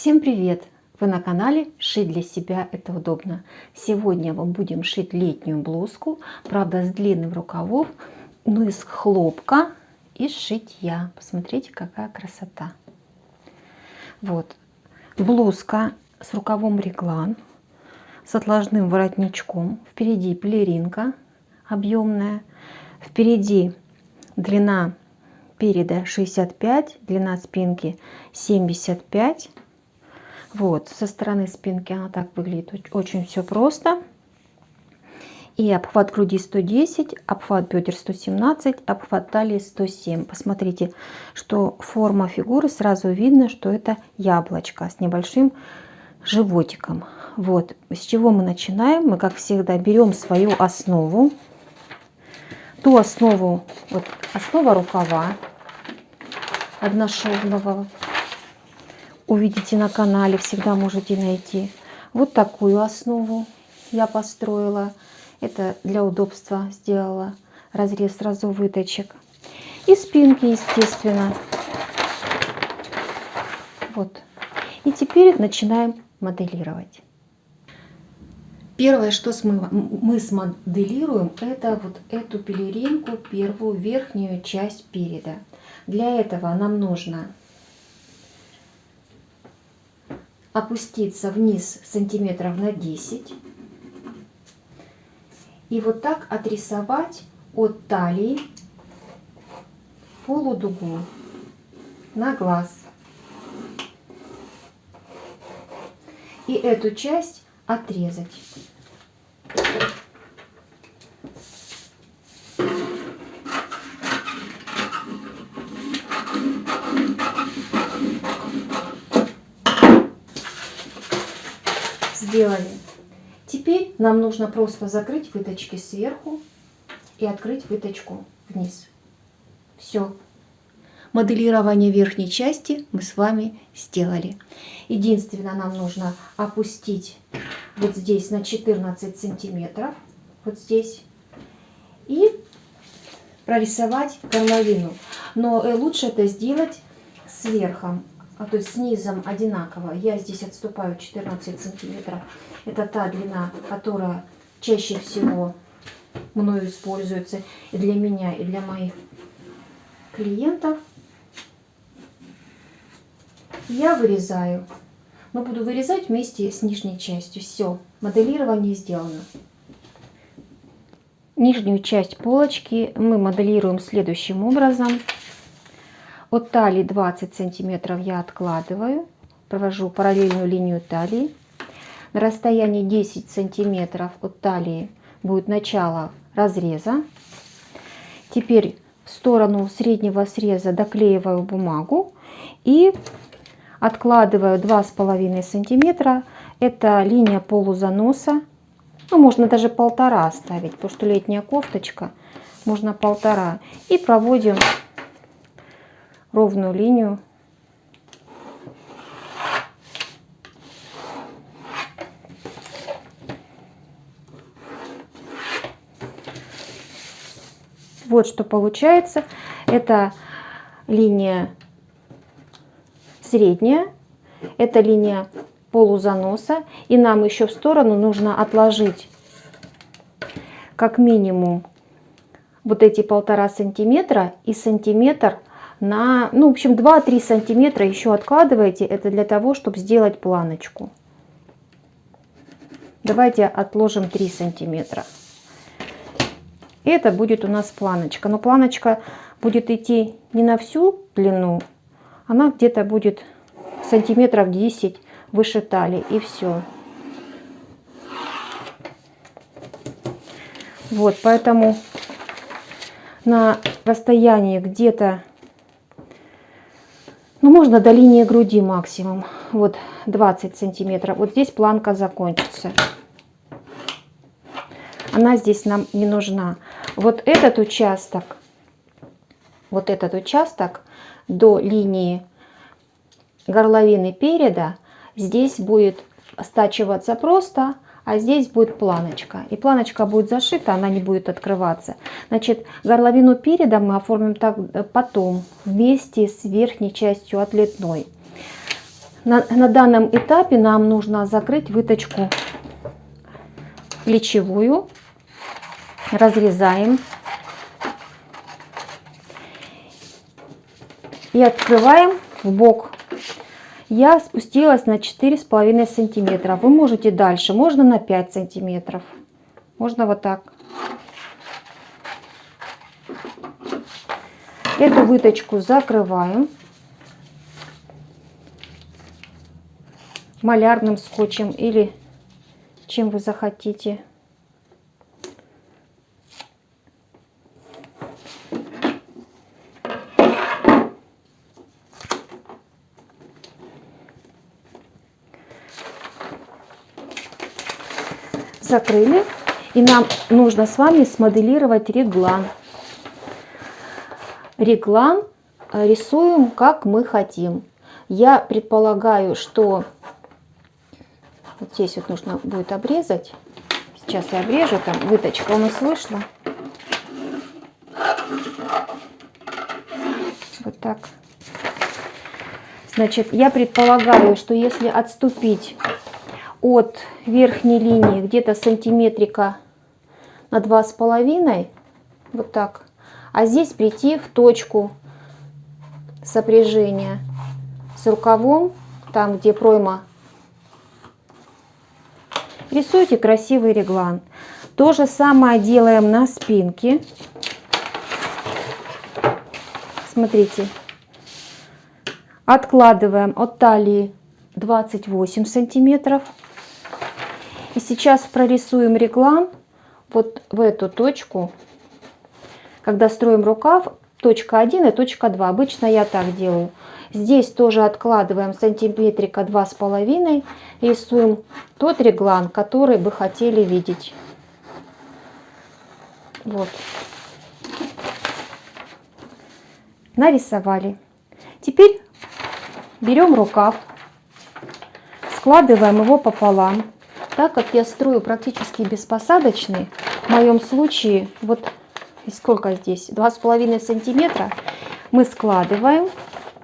Всем привет! Вы на канале «Шить для себя это удобно». Сегодня мы будем шить летнюю блузку, правда с длинным рукавом, но из хлопка и сшить я. Посмотрите, какая красота. Вот блузка с рукавом реглан, с отложным воротничком. Впереди пелеринка объемная, впереди длина переда 65, длина спинки 75. Вот, со стороны спинки она так выглядит, очень все просто. И обхват груди 110, обхват бедер 117, обхват талии 107. Посмотрите, что форма фигуры, сразу видно, что это яблочко с небольшим животиком. Вот, с чего мы начинаем? Мы, как всегда, берем свою основу. Ту основу, вот основа рукава одношовного. Увидите на канале, всегда можете найти. Вот такую основу я построила. Это для удобства сделала. Разрез сразу выточек. И спинки, естественно. Вот. И теперь начинаем моделировать. Первое, что мы смоделируем, это вот эту пелеринку, первую верхнюю часть переда. Для этого нам нужно опуститься вниз сантиметров на 10 и вот так отрисовать от талии полудугу на глаз. И эту часть отрезать. Сделали. Теперь нам нужно просто закрыть выточки сверху и открыть выточку вниз. Все. Моделирование верхней части мы с вами сделали. Единственное, нам нужно опустить вот здесь на 14 сантиметров, вот здесь, и прорисовать горловину. Но лучше это сделать сверху. То есть с низом одинаково. Я здесь отступаю 14 сантиметров. Это та длина, которая чаще всего мною используется и для меня, и для моих клиентов. Я вырезаю, но буду вырезать вместе с нижней частью. Все, моделирование сделано. Нижнюю часть полочки мы моделируем следующим образом. От талии 20 сантиметров я откладываю, провожу параллельную линию талии. На расстоянии 10 сантиметров от талии будет начало разреза. Теперь в сторону среднего среза доклеиваю бумагу и откладываю 2,5 сантиметра. Это линия полузаноса. Ну, можно даже 1,5 оставить, потому что летняя кофточка, можно 1,5. И проводим ровную линию. Вот что получается. Это линия средняя, это линия полузаноса. И нам еще в сторону нужно отложить как минимум вот эти 1,5 сантиметра и сантиметр на, ну, в общем, 2-3 сантиметра еще откладывайте. Это для того, чтобы сделать планочку. Давайте отложим 3 сантиметра. Это будет у нас планочка. Но планочка будет идти не на всю длину, она где-то будет сантиметров 10 выше талии. И все. Вот, поэтому на расстоянии где-то, ну, можно до линии груди максимум, вот 20 сантиметров. Вот здесь планка закончится. Она здесь нам не нужна. Вот этот участок до линии горловины переда, здесь будет стачиваться просто, а здесь будет планочка. И планочка будет зашита, она не будет открываться. Значит, горловину переда мы оформим так потом, вместе с верхней частью отлетной. На данном этапе нам нужно закрыть выточку плечевую. Разрезаем. И открываем в бок. Я спустилась на 4,5 сантиметра. Вы можете дальше, можно на 5 сантиметров. Можно вот так. Эту выточку закрываем малярным скотчем или чем вы захотите. Закрыли. И нам нужно с вами смоделировать реглан. Реглан рисуем как мы хотим. Я предполагаю, что вот здесь вот нужно будет обрезать. Сейчас я обрежу, там выточка у нас вышла. Вот так. Значит, я предполагаю, что если отступить от верхней линии где-то сантиметрика на 2,5, вот так, а здесь прийти в точку сопряжения с рукавом, там где пройма, рисуйте красивый реглан. То же самое делаем на спинке. Смотрите, откладываем от талии 28 сантиметров. И сейчас прорисуем реглан вот в эту точку. Когда строим рукав, точка 1 и точка 2. Обычно я так делаю. Здесь тоже откладываем сантиметрика 2,5. Рисуем тот реглан, который бы хотели видеть. Вот. Нарисовали. Теперь берем рукав, складываем его пополам. Так как я строю практически беспосадочный, в моем случае, вот сколько здесь, 2,5 сантиметра, мы складываем,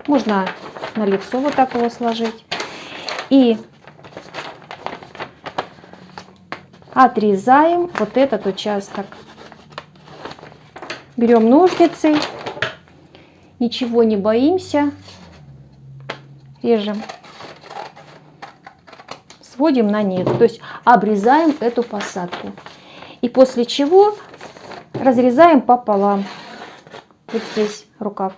можно на лицо вот так его сложить, и отрезаем вот этот участок. Берем ножницы, ничего не боимся, режем. Сводим на нет, то есть обрезаем эту посадку. И после чего разрезаем пополам. Вот здесь рукав.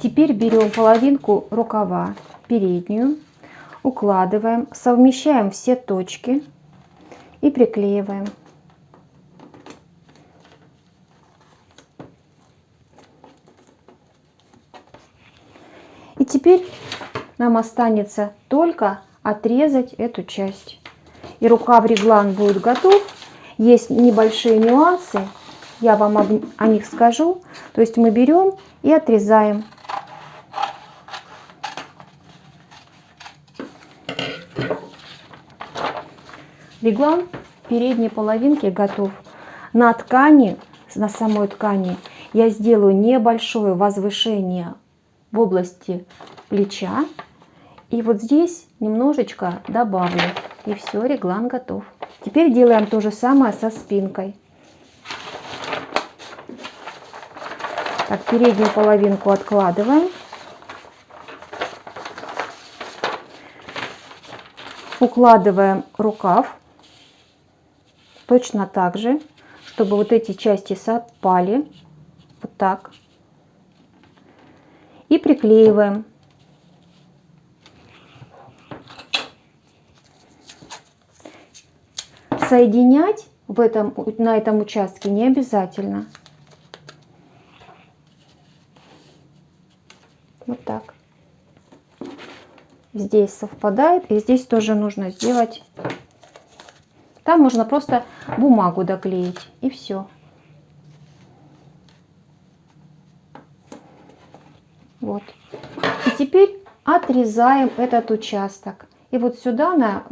Теперь берем половинку рукава, переднюю, укладываем, совмещаем все точки и приклеиваем. И теперь нам останется только отрезать эту часть. И рукав реглан будет готов. Есть небольшие нюансы, я вам о них скажу. То есть мы берем и отрезаем. Реглан передней половинки готов. На ткани, на самой ткани я сделаю небольшое возвышение в области плеча. И вот здесь немножечко добавлю. И все, реглан готов. Теперь делаем то же самое со спинкой. Так, переднюю половинку откладываем. Укладываем рукав. Точно так же, чтобы вот эти части совпали. Вот так. И приклеиваем. Соединять на этом участке не обязательно. Вот так. Здесь совпадает, и здесь тоже нужно сделать. Там можно просто бумагу доклеить, и все. Вот. И теперь отрезаем этот участок. И вот сюда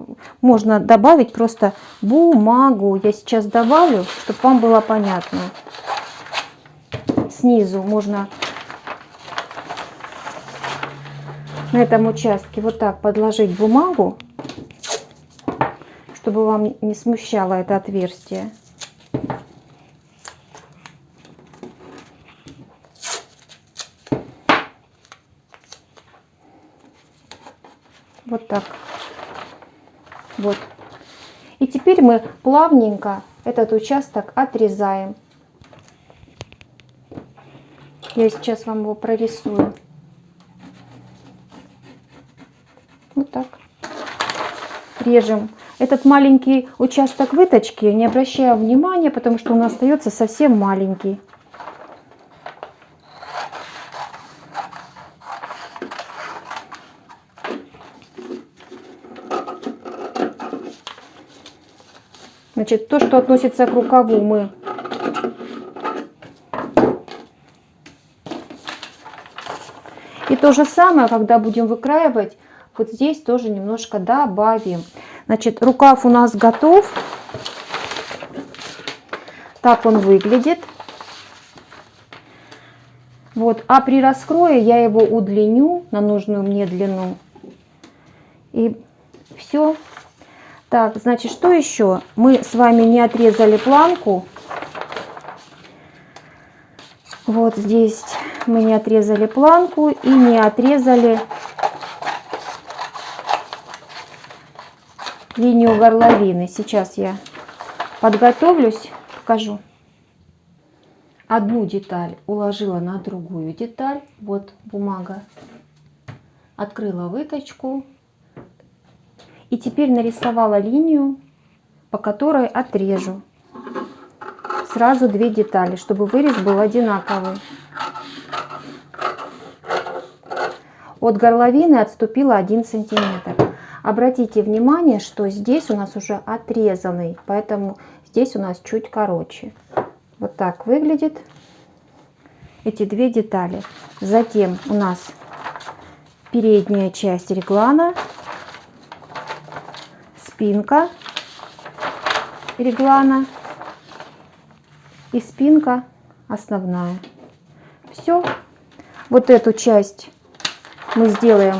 можно добавить просто бумагу. Я сейчас добавлю, чтобы вам было понятно. Снизу можно на этом участке вот так подложить бумагу, чтобы вам не смущало это отверстие. Вот так. Вот. И теперь мы плавненько этот участок отрезаем. Я сейчас вам его прорисую. Вот так. Режем. Этот маленький участок выточки не обращаю внимания, потому что он остается совсем маленький. Значит, то, что относится к рукаву, мы и то же самое, когда будем выкраивать, вот здесь тоже немножко добавим. Значит, рукав у нас готов. Так он выглядит. Вот, а при раскрое я его удлиню на нужную мне длину. И все. Так, значит, что еще? Мы с вами не отрезали планку. Вот здесь мы не отрезали планку и не отрезали линию горловины. Сейчас я подготовлюсь, покажу. Одну деталь уложила на другую деталь. Вот бумага. Открыла выточку. И теперь нарисовала линию, по которой отрежу сразу две детали, чтобы вырез был одинаковый. От горловины отступила 1 сантиметр. Обратите внимание, что здесь у нас уже отрезанный, поэтому здесь у нас чуть короче. Вот так выглядит эти две детали. Затем у нас передняя часть реглана, спинка реглана и спинка основная. Все. Вот эту часть мы сделаем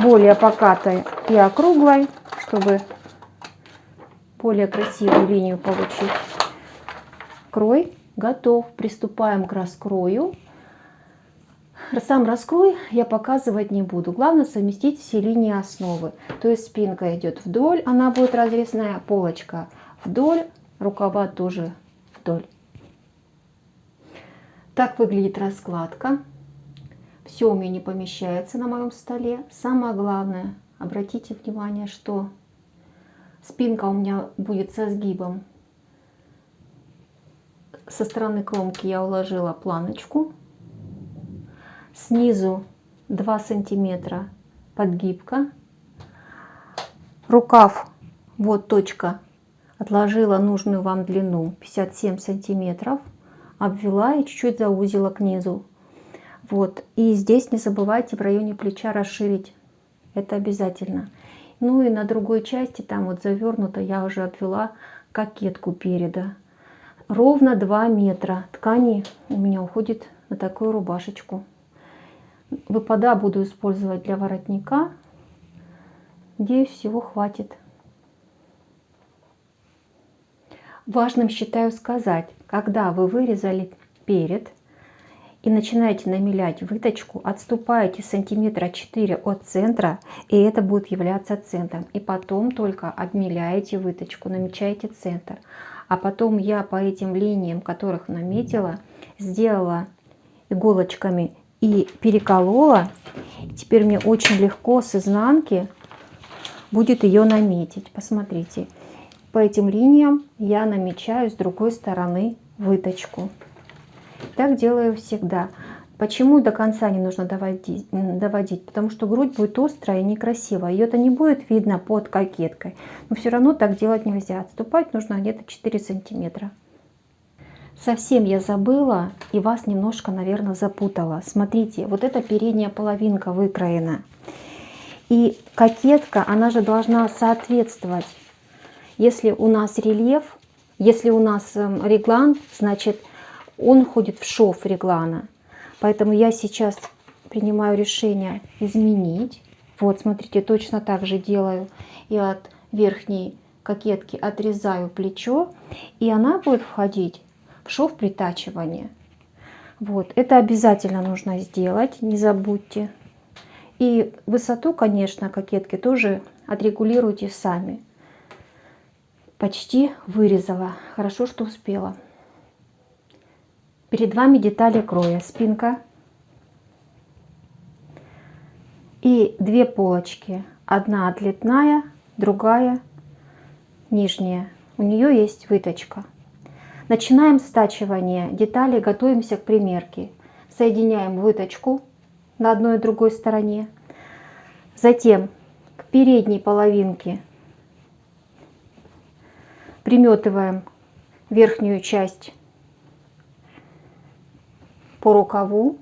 более покатой и округлой, чтобы более красивую линию получить. Крой готов. Приступаем к раскрою. Сам раскрой я показывать не буду. Главное совместить все линии основы. То есть спинка идет вдоль, она будет разрезная, полочка вдоль, рукава тоже вдоль. Так выглядит раскладка. Все у меня не помещается на моем столе. Самое главное, обратите внимание, что спинка у меня будет со сгибом. Со стороны кромки я уложила планочку. Снизу 2 сантиметра подгибка. Рукав, вот точка, отложила нужную вам длину 57 сантиметров. Обвела и чуть-чуть заузила к низу. Вот. И здесь не забывайте в районе плеча расширить. Это обязательно. Ну и на другой части, там вот завернуто, я уже обвела кокетку переда. Ровно 2 метра ткани у меня уходит на такую рубашечку. Выпада буду использовать для воротника. Надеюсь, всего хватит. Важным считаю сказать, когда вы вырезали перед и начинаете намелять выточку, отступаете сантиметра 4 от центра, и это будет являться центром. И потом только обмеляете выточку, намечаете центр. А потом я по этим линиям, которых наметила, сделала иголочками и переколола. Теперь мне очень легко с изнанки будет ее наметить. Посмотрите, по этим линиям я намечаю с другой стороны выточку. Так делаю всегда. Почему до конца не нужно доводить? Потому что грудь будет острая и некрасивая. Ее-то не будет видно под кокеткой. Но все равно так делать нельзя. Отступать нужно где-то 4 сантиметра. Совсем я забыла и вас немножко, наверное, запутала. Смотрите, вот эта передняя половинка выкроена. И кокетка, она же должна соответствовать. Если у нас рельеф, если у нас реглан, значит он входит в шов реглана. Поэтому я сейчас принимаю решение изменить Вот, смотрите, точно так же делаю. И от верхней кокетки отрезаю плечо, и она будет входить в шов притачивания. Вот, это обязательно нужно сделать, не забудьте. И высоту, конечно, кокетки тоже отрегулируйте сами. Почти вырезала, хорошо, что успела. Перед вами детали кроя: спинка и две полочки. Одна отлетная, другая нижняя. У нее есть выточка. Начинаем стачивание деталей, готовимся к примерке. Соединяем выточку на одной и другой стороне. Затем к передней половинке приметываем верхнюю часть по рукаву.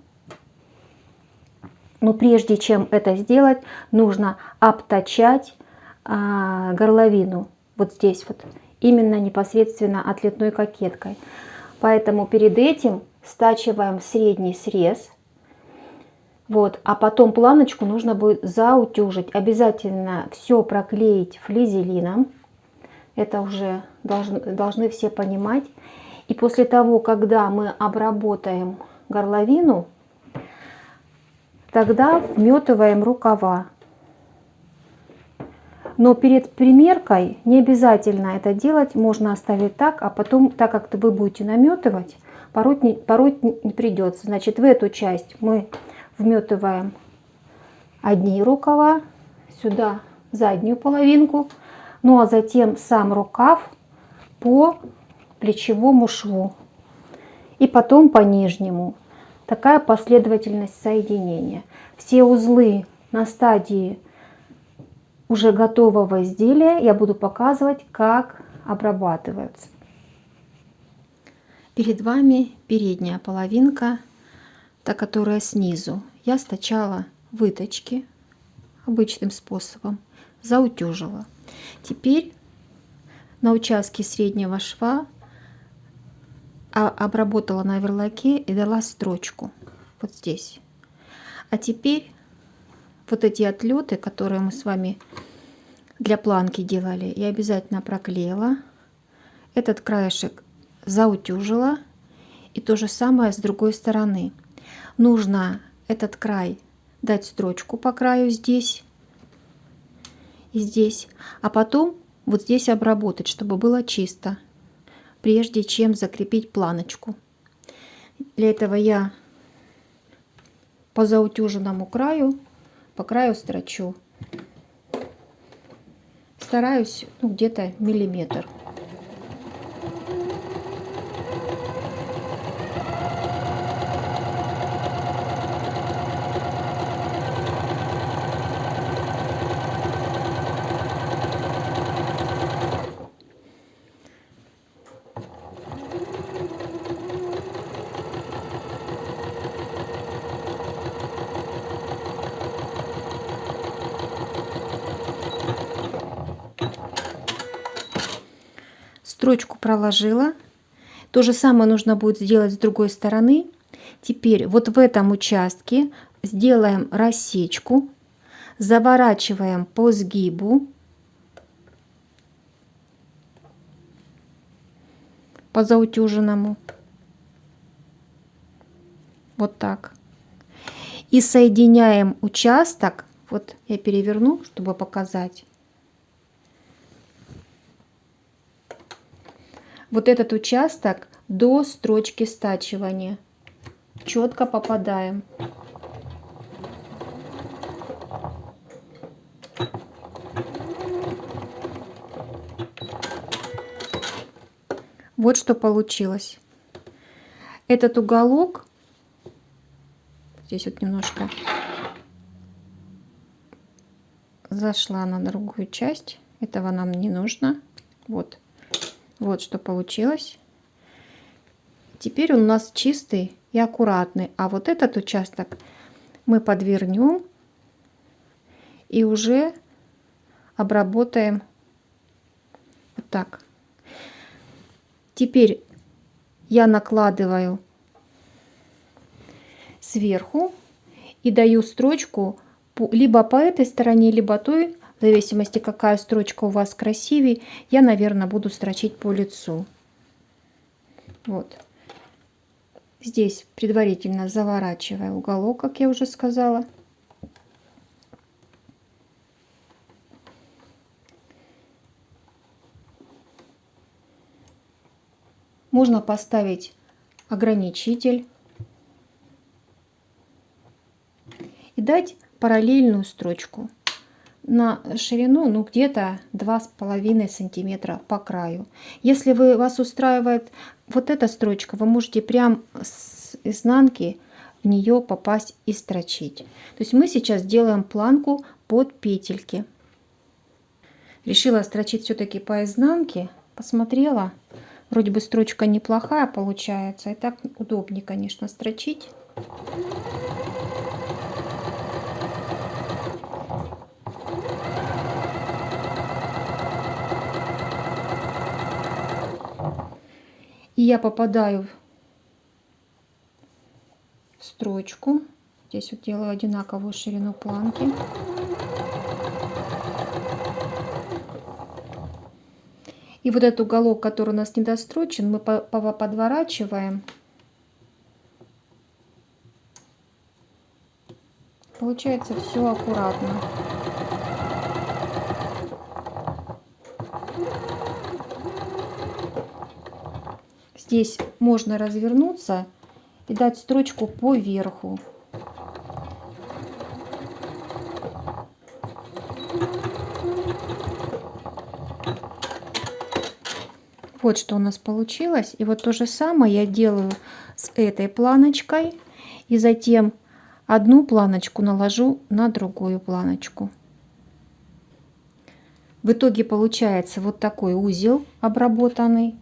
Но прежде чем это сделать, нужно обтачать горловину. Вот здесь вот. Именно непосредственно отлетной кокеткой. Поэтому перед этим стачиваем средний срез. Вот, а потом планочку нужно будет заутюжить. Обязательно все проклеить флизелином. Это уже должны все понимать. И после того, когда мы обработаем горловину, тогда вметываем рукава. Но перед примеркой не обязательно это делать, можно оставить так, а потом, так как вы будете наметывать, пороть не придется. Значит, в эту часть мы вметываем одни рукава, сюда заднюю половинку, ну а затем сам рукав по плечевому шву и потом по нижнему. Такая последовательность соединения. Все узлы на стадии уже готового изделия я буду показывать, как обрабатываются. Перед вами передняя половинка, та, которая снизу. Я стачала выточки обычным способом, заутюжила. Теперь на участке среднего шва обработала на оверлоке и дала строчку вот здесь. А теперь вот эти отлеты, которые мы с вами для планки делали, я обязательно проклеила. Этот краешек заутюжила. И то же самое с другой стороны. Нужно этот край дать строчку по краю здесь и здесь. А потом вот здесь обработать, чтобы было чисто, прежде чем закрепить планочку. Для этого я по заутюженному краю, по краю строчу. Стараюсь где-то миллиметр. Строчку проложила. То же самое нужно будет сделать с другой стороны. Теперь вот в этом участке сделаем рассечку, заворачиваем по сгибу, по заутюженному. Вот так. И соединяем участок. Вот я переверну, чтобы показать. Вот этот участок до строчки стачивания. Четко попадаем. Вот что получилось. Этот уголок, здесь вот немножко зашла на другую часть. Этого нам не нужно. Вот. Вот что получилось. Теперь он у нас чистый и аккуратный. А вот этот участок мы подвернем и уже обработаем вот так. Теперь я накладываю сверху и даю строчку либо по этой стороне, либо той, в зависимости, какая строчка у вас красивее, я, наверное, буду строчить по лицу. Вот. Здесь предварительно заворачивая уголок, как я уже сказала. Можно поставить ограничитель и дать параллельную строчку на ширину, ну, где-то 2,5 сантиметра по краю. Если вас устраивает вот эта строчка, вы можете прям с изнанки в нее попасть и строчить. То есть мы сейчас делаем планку под петельки. Решила строчить все-таки по изнанке. Посмотрела, вроде бы строчка неплохая получается. И так удобнее, конечно, строчить. И я попадаю в строчку. Здесь вот делаю одинаковую ширину планки. И вот этот уголок, который у нас недострочен, мы подворачиваем. Получается все аккуратно. Здесь можно развернуться и дать строчку по верху. Вот что у нас получилось. И вот то же самое я делаю с этой планочкой. И затем одну планочку наложу на другую планочку. В итоге получается вот такой узел обработанный.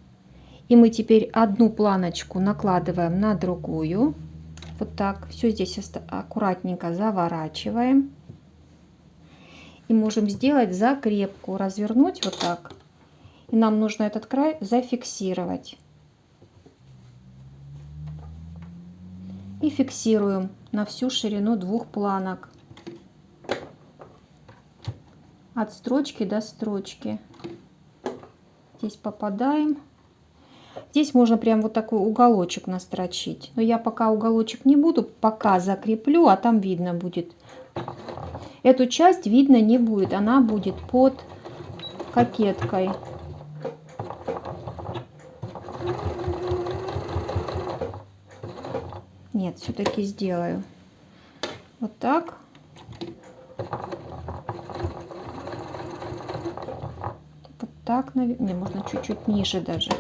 И мы теперь одну планочку накладываем на другую. Вот так. Все здесь аккуратненько заворачиваем. И можем сделать закрепку. Развернуть вот так. И нам нужно этот край зафиксировать. И фиксируем на всю ширину двух планок. От строчки до строчки. Здесь попадаем. Здесь можно прям вот такой уголочек настрочить. Но я пока уголочек не буду, пока закреплю, а там видно будет. Эту часть видно не будет, она будет под кокеткой. Нет, все-таки сделаю. Вот так. Вот так, наверное. Не, можно чуть-чуть ниже даже.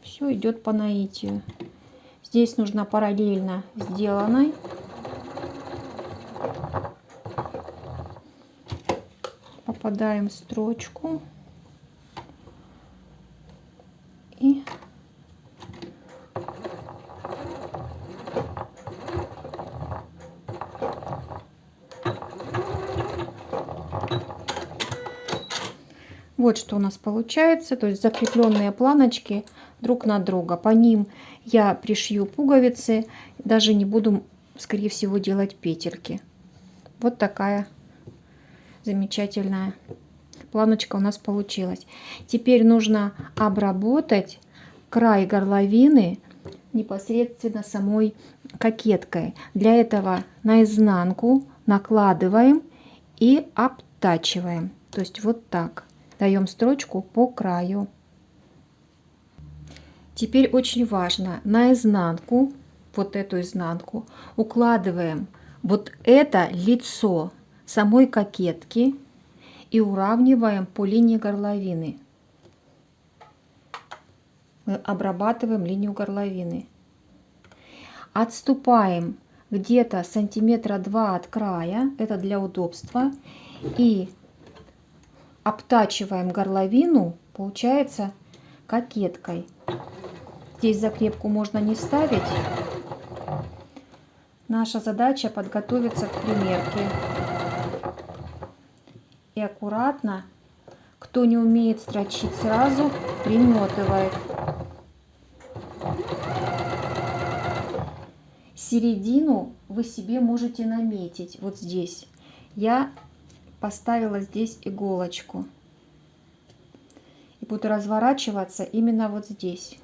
Все идет по наитию. Здесь нужно параллельно сделанной. Попадаем в строчку. И вот что у нас получается, то есть закрепленные планочки друг на друга. По ним я пришью пуговицы, даже не буду, скорее всего, делать петельки. Вот такая замечательная планочка у нас получилась. Теперь нужно обработать край горловины непосредственно самой кокеткой. Для этого на изнанку накладываем и обтачиваем. То есть вот так. Даем строчку по краю. Теперь очень важно, на изнанку, вот эту изнанку, укладываем вот это лицо самой кокетки и уравниваем по линии горловины. Мы обрабатываем линию горловины. Отступаем где-то сантиметра 2 от края, это для удобства, и обтачиваем горловину, получается, кокеткой. Здесь закрепку можно не ставить. Наша задача подготовиться к примерке. И аккуратно, кто не умеет строчить сразу, приметывает. середину вы себе можете наметить вот здесь. Я поставила здесь иголочку и буду разворачиваться именно вот здесь.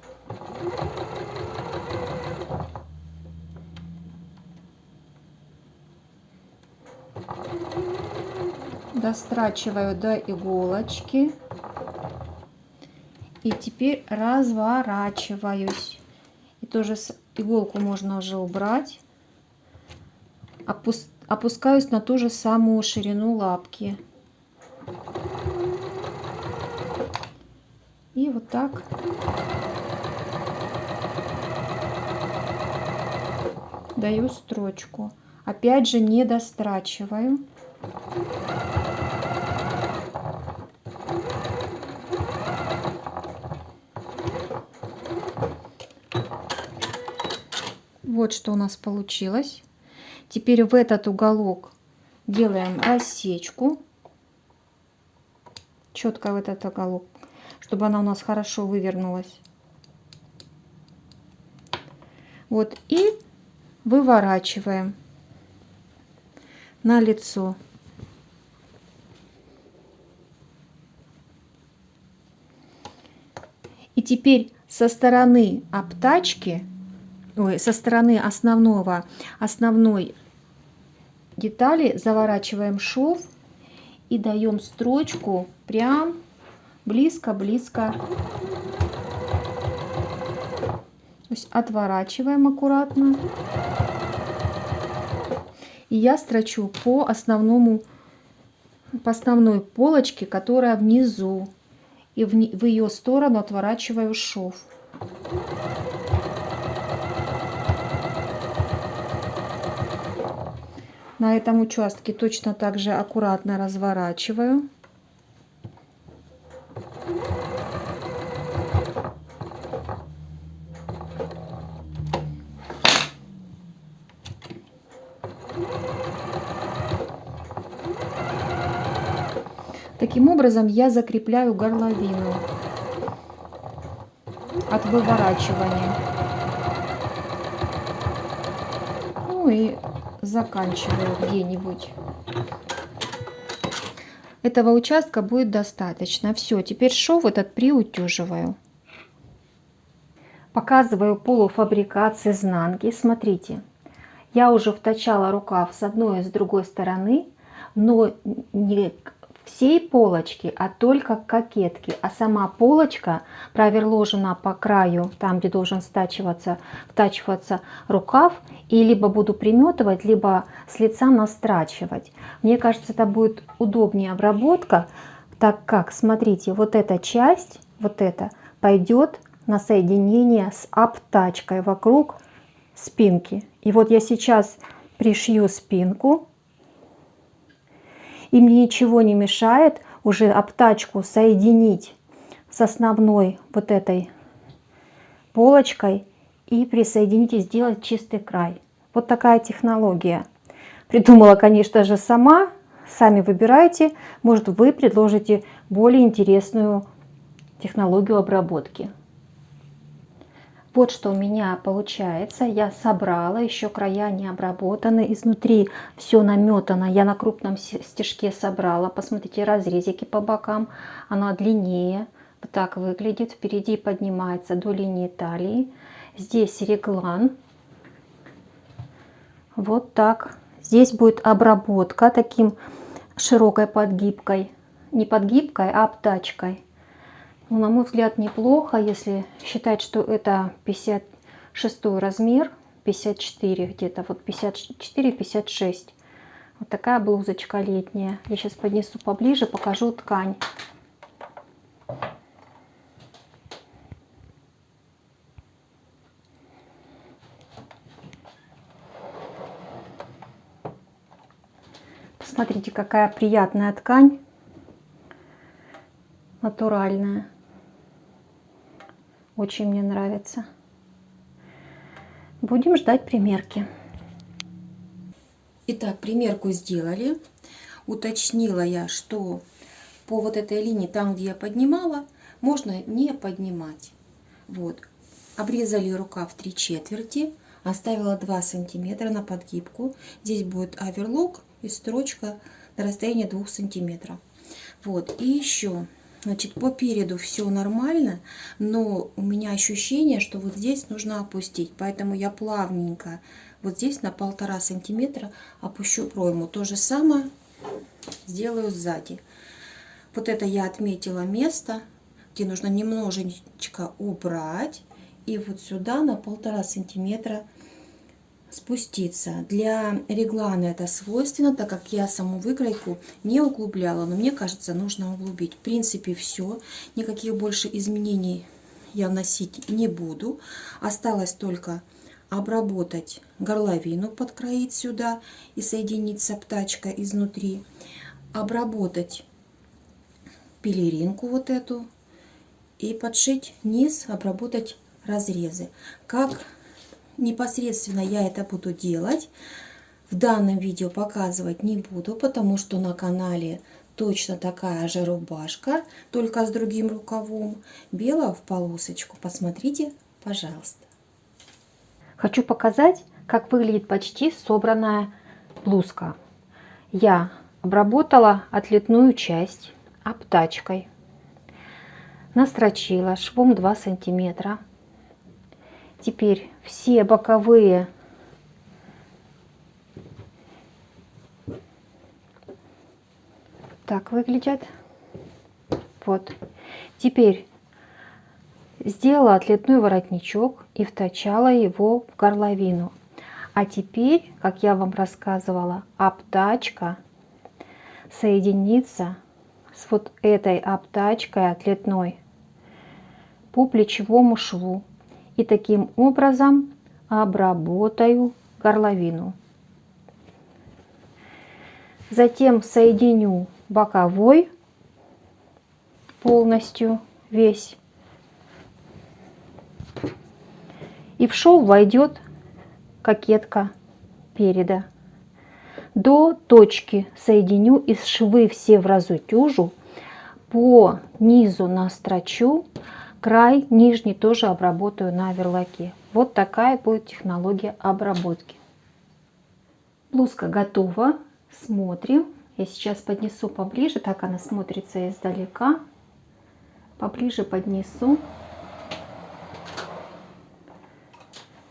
Дострачиваю до иголочки и теперь разворачиваюсь. И тоже иголку можно уже убрать. Опускаюсь на ту же самую ширину лапки. И вот так даю строчку. Опять же не дострачиваю. Вот что у нас получилось. Теперь в этот уголок делаем рассечку. Четко в этот уголок, чтобы она у нас хорошо вывернулась. Вот, и выворачиваем на лицо. И теперь со стороны обтачки, со стороны основной детали заворачиваем шов и даем строчку прям близко-близко. То есть отворачиваем аккуратно. И я строчу по основной полочке, которая внизу. И в ее сторону отворачиваю шов. На этом участке точно так же аккуратно разворачиваю. Таким образом я закрепляю горловину от выворачивания. Ну и заканчиваю где-нибудь. Этого участка будет достаточно. Все, теперь шов этот приутюживаю. Показываю полуфабрикат с изнанки. Смотрите, я уже втачала рукав с одной и с другой стороны, но не всей полочки, а только кокетки. А сама полочка проверложена по краю, там где должен втачиваться рукав, и либо буду приметывать, либо с лица настрачивать. Мне кажется, это будет удобнее обработка, так как, смотрите, вот эта часть, вот это пойдет на соединение с обтачкой вокруг спинки. И вот я сейчас пришью спинку. И мне ничего не мешает уже обтачку соединить с основной вот этой полочкой и присоединить и сделать чистый край. Вот такая технология. Придумала, конечно же, сама. Сами выбирайте. Может, вы предложите более интересную технологию обработки. Вот что у меня получается. Я собрала, еще края не обработаны, изнутри все наметано. Я на крупном стежке собрала. Посмотрите, разрезики по бокам. Она длиннее. Вот так выглядит. Впереди поднимается до линии талии. Здесь реглан. Вот так. Здесь будет обработка таким широкой подгибкой. Не подгибкой, а обтачкой. Ну, на мой взгляд, неплохо, если считать, что это 56 размер, 54 где-то, вот 54-56. Вот такая блузочка летняя. Я сейчас поднесу поближе, покажу ткань. Посмотрите, какая приятная ткань, натуральная. Очень мне нравится. Будем ждать примерки. Итак, примерку сделали. Уточнила я, что по вот этой линии, там, где я поднимала, можно не поднимать. Вот. Обрезали рукав 3/4. Оставила 2 сантиметра на подгибку. Здесь будет оверлок и строчка на расстоянии 2 сантиметров. Вот, и еще, значит, по переду все нормально, но у меня ощущение, что вот здесь нужно опустить, поэтому я плавненько вот здесь на 1,5 сантиметра опущу пройму. То же самое сделаю сзади. Вот это я отметила место, где нужно немножечко убрать, и вот сюда на 1,5 сантиметра спуститься. Для реглана это свойственно, так как я саму выкройку не углубляла, но мне кажется, нужно углубить. В принципе, все. Никаких больше изменений я вносить не буду. Осталось только обработать горловину, подкроить сюда и соединить с обтачкой изнутри. Обработать пелеринку вот эту и подшить низ, обработать разрезы. Как непосредственно я это буду делать, в данном видео показывать не буду, потому что на канале точно такая же рубашка, только с другим рукавом, белая в полосочку. Посмотрите, пожалуйста. Хочу показать, как выглядит почти собранная блузка. Я обработала отлетную часть обтачкой, настрочила швом 2 сантиметра. Теперь все боковые так выглядят. Вот. Теперь сделала отлетной воротничок и втачала его в горловину. А теперь, как я вам рассказывала, обтачка соединится с вот этой обтачкой отлетной по плечевому шву. И таким образом обработаю горловину. Затем соединю боковой полностью весь. И в шов войдет кокетка переда. До точки соединю и швы все в разутюжу. По низу настрочу. Край нижний тоже обработаю на оверлоке. Вот такая будет технология обработки. Блузка готова. Смотрим. Я сейчас поднесу поближе. Так она смотрится издалека. Поближе поднесу.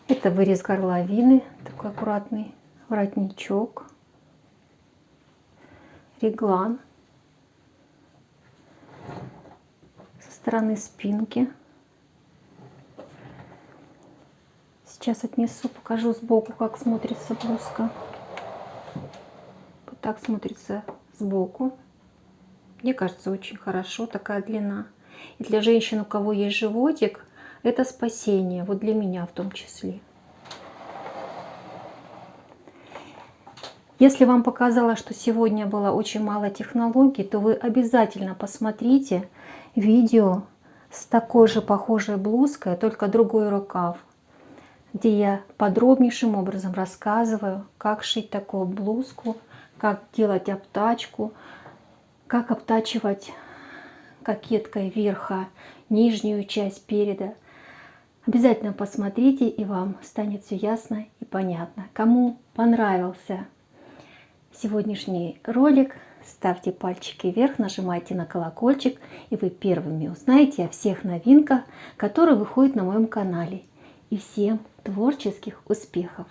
Это вырез горловины. Такой аккуратный воротничок. Реглан. Стороны спинки. Сейчас отнесу, покажу сбоку, как смотрится блузка. Вот так смотрится сбоку. Мне кажется, очень хорошо такая длина. И для женщин, у кого есть животик, это спасение. Вот для меня в том числе. Если вам показалось, что сегодня было очень мало технологий, то вы обязательно посмотрите видео с такой же похожей блузкой, только другой рукав, где я подробнейшим образом рассказываю, как шить такую блузку, как делать обтачку, как обтачивать кокеткой верха нижнюю часть переда. Обязательно посмотрите, и вам станет все ясно и понятно. Кому понравился сегодняшний ролик, ставьте пальчики вверх, нажимайте на колокольчик, и вы первыми узнаете о всех новинках, которые выходят на моем канале. И всем творческих успехов!